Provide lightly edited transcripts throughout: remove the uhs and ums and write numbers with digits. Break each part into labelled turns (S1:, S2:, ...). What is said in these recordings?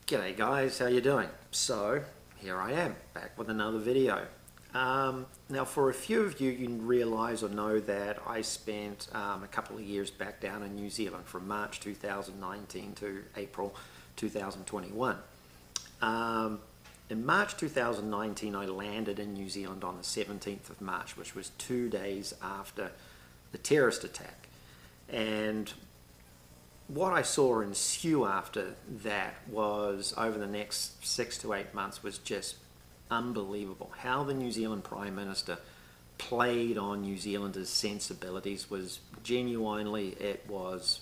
S1: G'day guys, how you doing? So here I am back with another video. Now for a few of you, you realise or know that I spent a couple of years back down in New Zealand from March 2019 to April 2021. In March 2019 I landed in New Zealand on the 17th of March, which was 2 days after the terrorist attack. And what I saw ensue after that was, over the next 6 to 8 months, was just unbelievable. How the New Zealand Prime Minister played on New Zealanders' sensibilities was genuinely, it was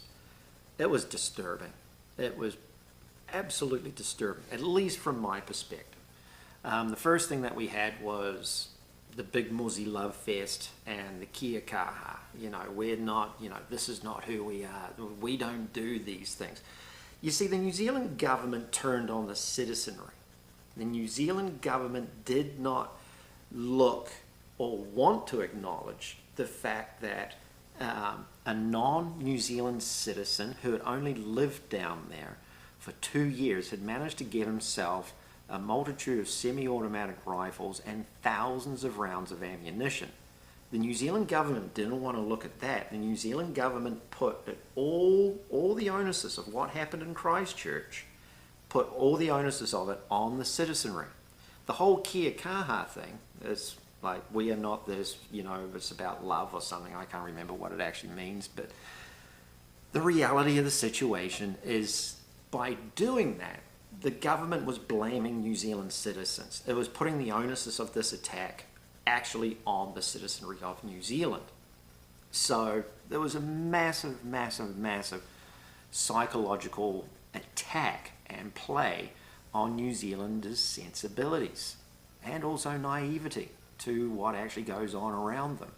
S1: disturbing. It was absolutely disturbing, at least from my perspective. The first thing that we had was the big Muzzy Love Fest and the T.E.K. We're not, this is not who we are. We don't do these things. You see, the New Zealand government turned on the citizenry. The New Zealand government did not look or want to acknowledge the fact that a non-New Zealand citizen who had only lived down there for 2 years had managed to get himself a multitude of semi-automatic rifles and thousands of rounds of ammunition. The New Zealand government didn't want to look at that. The New Zealand government put all the onuses of what happened in Christchurch, put all the onuses of it on the citizenry. The whole Kia Kaha thing is like, we are not this, it's about love or something. I can't remember what it actually means, but the reality of the situation is, by doing that, the government was blaming New Zealand citizens. It was putting the onus of this attack actually on the citizenry of New Zealand. So there was a massive, massive, massive psychological attack and play on New Zealanders' sensibilities and also naivety to what actually goes on around them.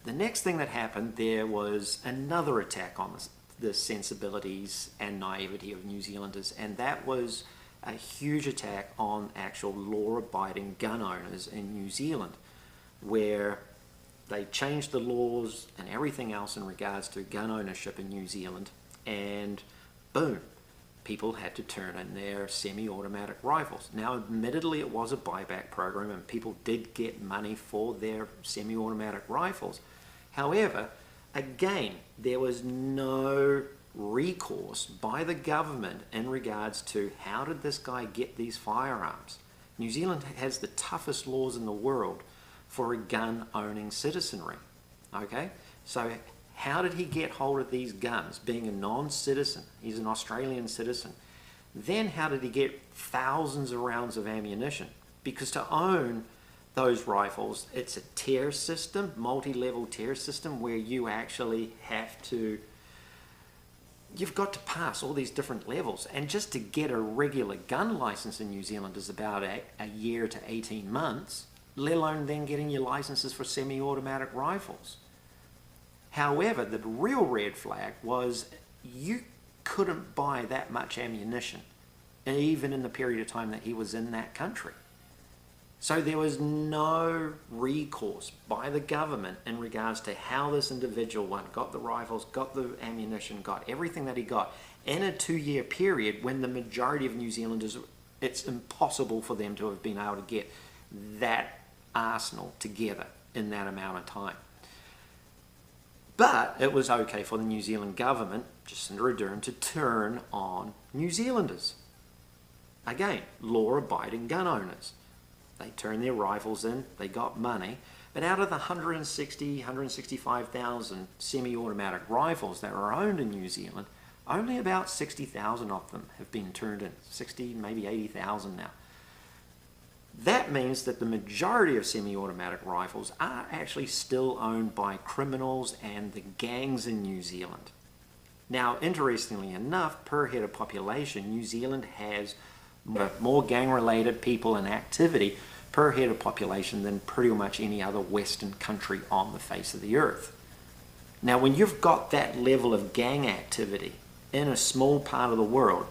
S1: The next thing that happened, there was another attack on the sensibilities and naivety of New Zealanders, and that was a huge attack on actual law-abiding gun owners in New Zealand, where they changed the laws and everything else in regards to gun ownership in New Zealand, and boom, people had to turn in their semi-automatic rifles. Now, admittedly, it was a buyback program and people did get money for their semi-automatic rifles. However, again, there was no recourse by the government in regards to how did this guy get these firearms. New Zealand has the toughest laws in the world for a gun-owning citizenry. Okay, so how did he get hold of these guns, being a non-citizen? He's an Australian citizen. Then how did he get thousands of rounds of ammunition? Because to own those rifles, it's a tier system, multi-level tier system, where you actually have to, you've got to pass all these different levels. And just to get a regular gun license in New Zealand is about a year to 18 months, let alone then getting your licenses for semi-automatic rifles. However, the real red flag was you couldn't buy that much ammunition, even in the period of time that he was in that country. So there was no recourse by the government in regards to how this individual got the rifles, got the ammunition, got everything that he got in a 2-year period, when the majority of New Zealanders, it's impossible for them to have been able to get that arsenal together in that amount of time. But it was okay for the New Zealand government, Jacinda Ardern, to turn on New Zealanders. Again, law-abiding gun owners. They turned their rifles in, they got money, but out of the 165,000 semi-automatic rifles that were owned in New Zealand, only about 60,000 of them have been turned in. 60, maybe 80,000 now. That means that the majority of semi-automatic rifles are actually still owned by criminals and the gangs in New Zealand. Now, interestingly enough, per head of population, New Zealand has more gang-related people and activity per head of population than pretty much any other Western country on the face of the earth. Now, when you've got that level of gang activity in a small part of the world,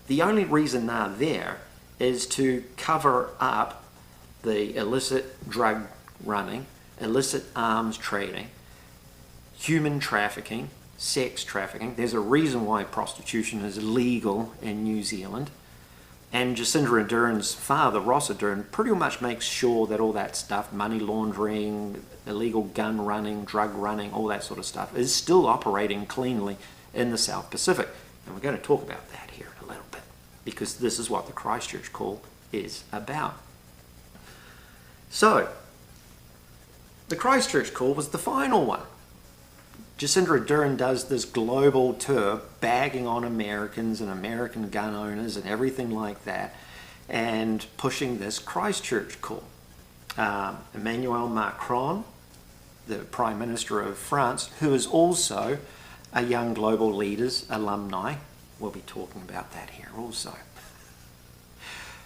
S1: the only reason they're there is to cover up the illicit drug running, illicit arms trading, human trafficking, sex trafficking. There's a reason why prostitution is legal in New Zealand. And Jacinda Ardern's father, Ross Ardern, pretty much makes sure that all that stuff, money laundering, illegal gun running, drug running, all that sort of stuff, is still operating cleanly in the South Pacific. And we're going to talk about that here in a little bit, because this is what the Christchurch Call is about. So, the Christchurch Call was the final one. Jacinda Ardern does this global tour bagging on Americans and American gun owners and everything like that, and pushing this Christchurch Call. Emmanuel Macron, the Prime Minister of France, who is also a Young Global Leaders alumni, we'll be talking about that here also.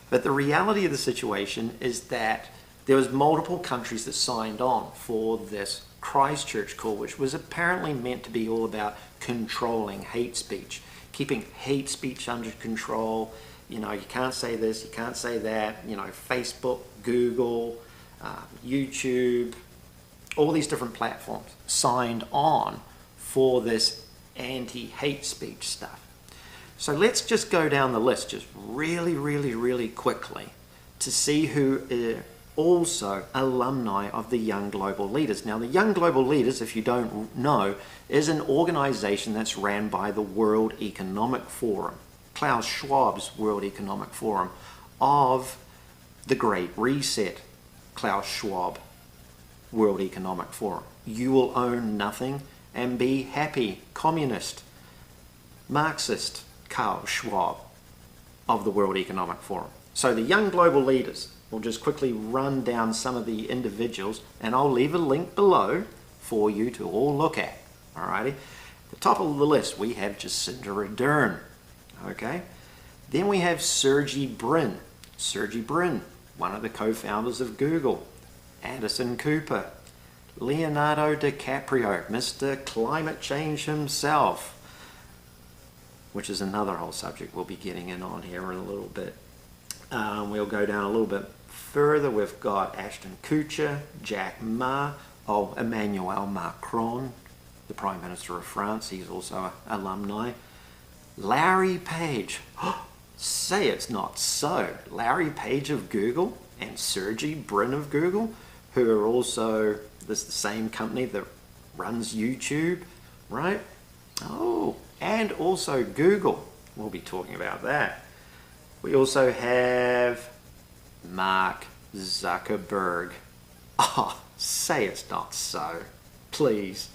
S1: But the reality of the situation is that there was multiple countries that signed on for this Christchurch Call, which was apparently meant to be all about controlling hate speech, keeping hate speech under control. You know, you can't say this, you can't say that. You know, Facebook, Google, YouTube, all these different platforms signed on for this anti-hate speech stuff. So let's just go down the list just really quickly to see who also alumni of the Young Global Leaders. Now, the Young Global Leaders, if you don't know, is an organization that's ran by the World Economic Forum, Klaus Schwab's World Economic Forum, of the Great Reset, Klaus Schwab World Economic Forum. You will own nothing and be happy. Communist, Marxist, Klaus Schwab of the World Economic Forum. So the Young Global Leaders, we'll just quickly run down some of the individuals, and I'll leave a link below for you to all look at. Alrighty. At the top of the list, we have Jacinda Ardern. Okay. Then we have Sergey Brin. Sergey Brin, one of the co-founders of Google. Anderson Cooper. Leonardo DiCaprio, Mr. Climate Change himself, which is another whole subject we'll be getting in on here in a little bit. We'll go down a little bit further. We've got Ashton Kutcher, Jack Ma, Emmanuel Macron, the Prime Minister of France. He's also an alumni. Larry Page. Say it's not so. Larry Page of Google and Sergey Brin of Google, who are also the same company that runs YouTube, right? Oh, and also Google. We'll be talking about that. We also have Mark Zuckerberg. Oh, say it's not so. Please.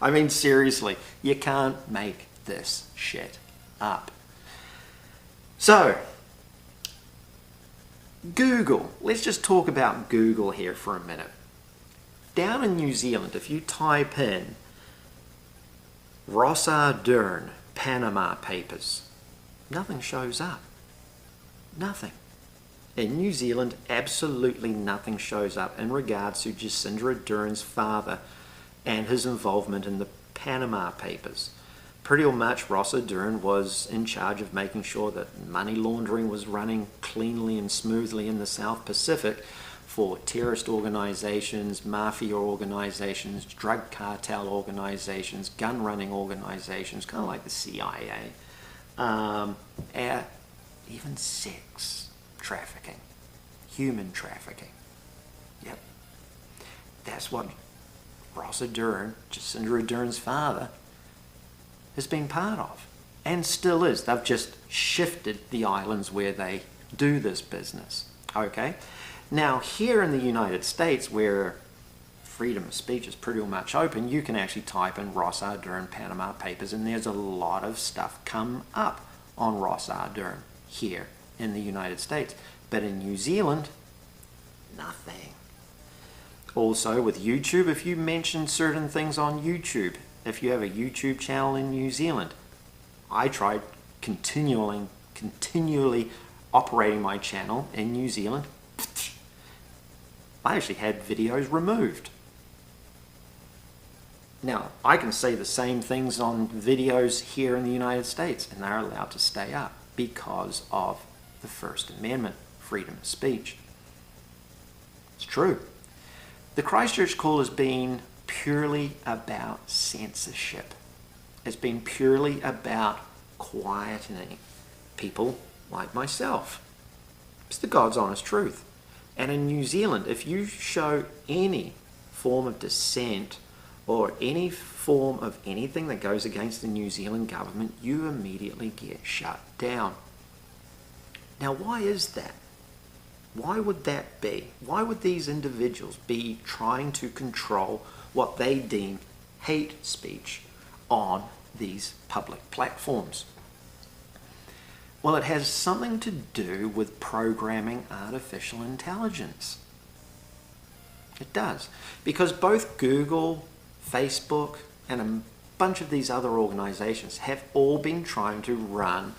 S1: I mean, seriously, you can't make this shit up. So, Google. Let's just talk about Google here for a minute. Down in New Zealand, if you type in Ross Ardern Panama Papers, nothing shows up. Nothing. In New Zealand, absolutely nothing shows up in regards to Jacinda Ardern's father and his involvement in the Panama Papers. Pretty much Ross Ardern was in charge of making sure that money laundering was running cleanly and smoothly in the South Pacific for terrorist organizations, mafia organizations, drug cartel organizations, gun running organizations, kind of like the CIA, even sex trafficking, human trafficking. Yep. That's what Ross Ardern, Jacinda Ardern's father, has been part of and still is. They've just shifted the islands where they do this business. Okay? Now, here in the United States, where freedom of speech is pretty much open, you can actually type in Ross Ardern Panama Papers, and there's a lot of stuff come up on Ross Ardern here in the United States. But in New Zealand, nothing. Also, with YouTube, if you mention certain things on YouTube, if you have a YouTube channel in New Zealand, I tried continually operating my channel in New Zealand. I actually had videos removed. Now, I can say the same things on videos here in the United States, and they're allowed to stay up because of the First Amendment, freedom of speech. It's true. The Christchurch Call has been purely about censorship. It's been purely about quietening people like myself. It's the God's honest truth. And in New Zealand, if you show any form of dissent or any form of anything that goes against the New Zealand government, you immediately get shut down. Now, why is that? Why would that be? Why would these individuals be trying to control what they deem hate speech on these public platforms? Well, it has something to do with programming artificial intelligence. It does. Because both Google, Facebook, and a bunch of these other organizations have all been trying to run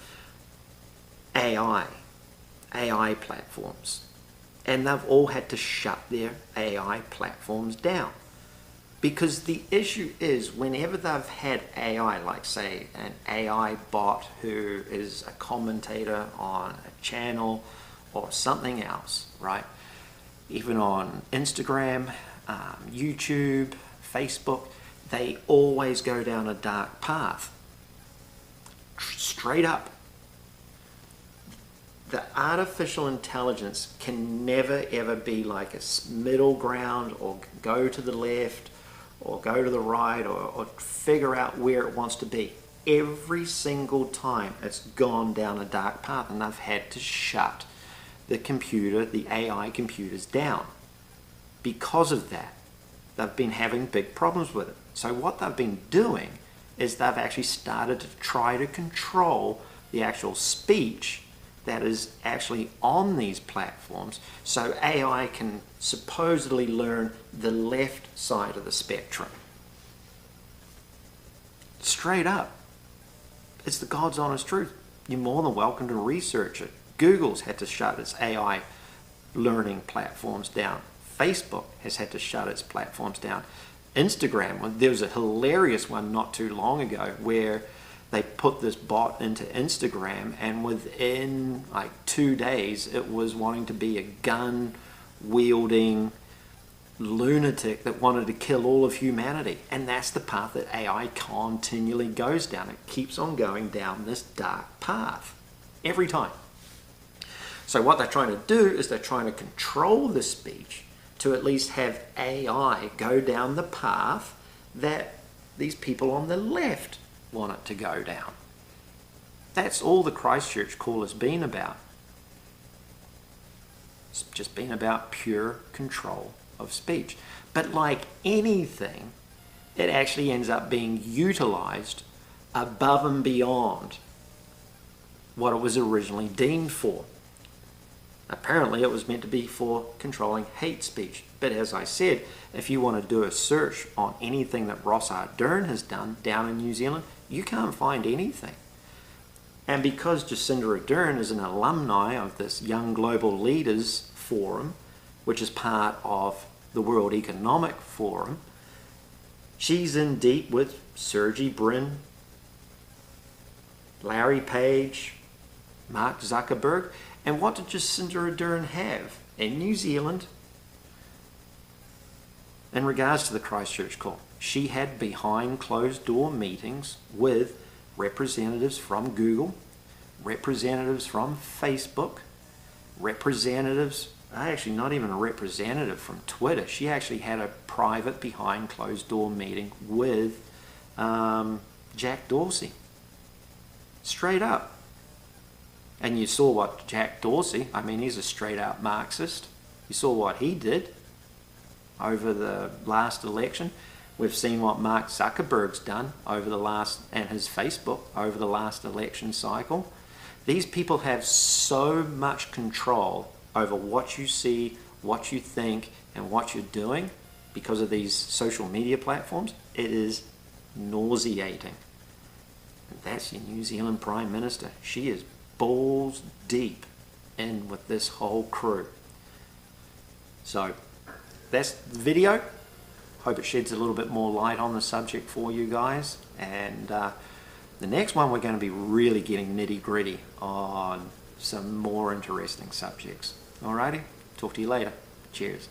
S1: AI platforms. And they've all had to shut their AI platforms down. Because the issue is, whenever they've had AI, like say an AI bot who is a commentator on a channel or something else, right? Even on Instagram, YouTube, Facebook, they always go down a dark path. Straight up. The artificial intelligence can never ever be like a middle ground or go to the left or go to the right or figure out where it wants to be. Every single time it's gone down a dark path, and they've had to shut the AI computers down. Because of that, they've been having big problems with it. So what they've been doing is they've actually started to try to control the actual speech that is actually on these platforms, so AI can supposedly learn the left side of the spectrum. Straight up. It's the God's honest truth. You're more than welcome to research it. Google's had to shut its AI learning platforms down. Facebook has had to shut its platforms down. Instagram, there was a hilarious one not too long ago where they put this bot into Instagram, and within like 2 days it was wanting to be a gun wielding lunatic that wanted to kill all of humanity. And that's the path that AI continually goes down. It keeps on going down this dark path every time. So what they're trying to do is they're trying to control the speech to at least have AI go down the path that these people on the left want it to go down. That's all the Christchurch Call has been about. It's just been about pure control of speech. But like anything, it actually ends up being utilized above and beyond what it was originally deemed for. Apparently it was meant to be for controlling hate speech. But as I said, if you want to do a search on anything that Ross Ardern has done down in New Zealand, you can't find anything. And because Jacinda Ardern is an alumni of this Young Global Leaders Forum, which is part of the World Economic Forum, she's in deep with Sergey Brin, Larry Page, Mark Zuckerberg. And what did Jacinda Ardern have in New Zealand in regards to the Christchurch Call? She had behind closed door meetings with representatives from Google, representatives from Facebook, representatives, actually not even a representative from Twitter. She actually had a private behind closed door meeting with Jack Dorsey. Straight up. And you saw what Jack Dorsey, I mean, he's a straight out Marxist. You saw what he did over the last election. We've seen what Mark Zuckerberg's done over the last, and his Facebook over the last election cycle. These people have so much control over what you see, what you think, and what you're doing because of these social media platforms. It is nauseating. And that's your New Zealand Prime Minister. She is balls deep in with this whole crew. So that's the video. Hope it sheds a little bit more light on the subject for you guys. And the next one, we're going to be really getting nitty gritty on some more interesting subjects. Alrighty, talk to you later. Cheers.